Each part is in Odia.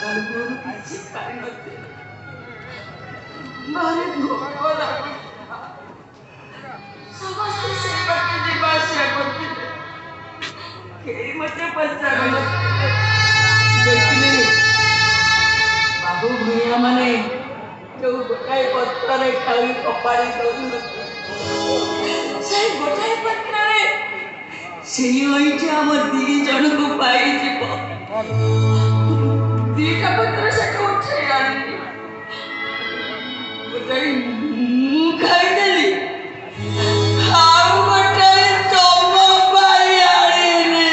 ସକାଳୁ କିଛି ଖାଇନଥିଲି। ଭାରି ଭୋକ ଲାଗୁଥିଲା। ସମସ୍ତେ ସେଇ ବାଟେ ଯିବା ଆସିବା କରୁଥିଲେ। କେହି ମୋତେ ପଚାରୁନଥିଲେ। ଦେଖିଲି ବାବୁ ଭୂଇଆ ମାନେ ଯୋଉ ଗୋଟାଏ ପତ୍ରରେ ଖାଇ କପାଡ଼ି ଦଉଛନ୍ତି, ସେଇ ଗୋଟାଏ ପତ୍ରରେ ସେଇ ଅଇଁଠି ଆମ 2 ଜଣଙ୍କୁ ପାଇଯିବ। 2ଟା ପତ୍ର ସେଠୁ ଉଠେଇ ଆଣିଲି। ଗୋଟାଏ ମୁଁ ଖାଇଦେଲି, ଆଉ ଗୋଟାଏ ତମ ପାଇଁ ଆଣିଲି।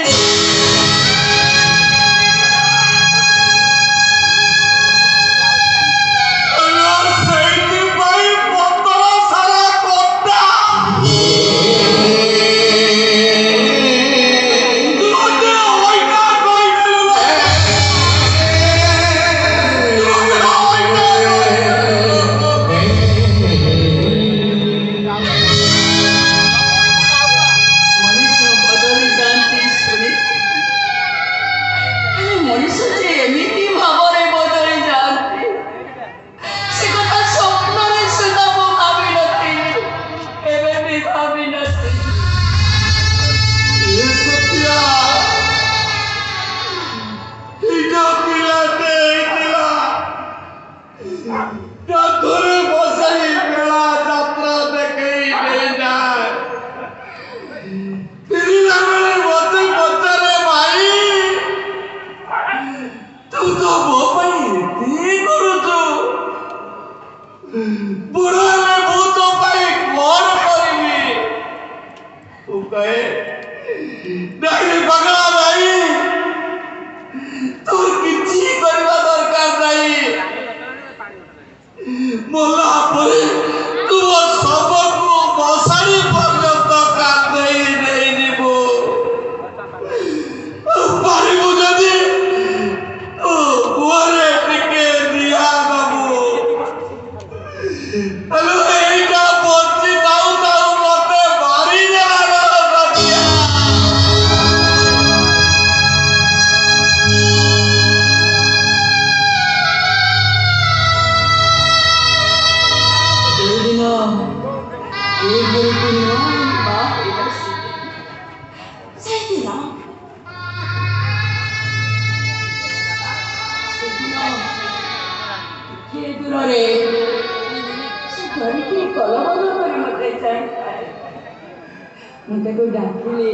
ମୁଁ ତାକୁ ଡାକିଲି,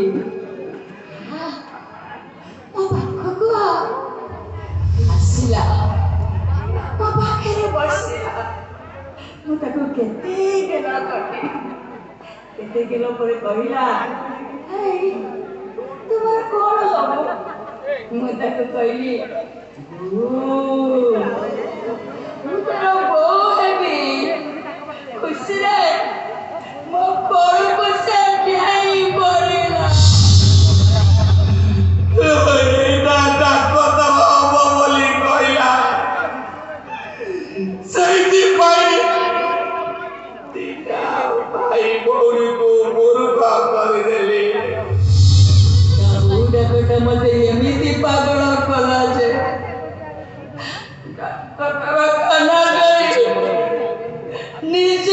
ମୋ ପାଖକୁ ଆସିଲା, ମୋ ପାଖରେ ବସିଲା। ମୁଁ ତାକୁ କେତେ ଗେଲ କଲି। କେତେ ଗେଲ ପରେ କହିଲା, ତୁମର କଣ ହବ? ମୁଁ ତାକୁ କହିଲି, ମୁଁ ତୋର ବୋଉ ହେବି। ଖୁସିରେ ମୋ କୋଳକୁ ସେ ଢାଇ ପଡ଼ିଲା। ସେଇଥିପାଇଁ 2ଟା ଭାଇ ଭଉଣୀକୁ ମୂର୍ଖ କରିଦେଲି। ଡାକ୍ତରଟା ମତେ ଏମିତି ପାଗଳ କଲା ଯେ ଡାକ୍ତରଖାନା ଯାଇ ନିଜ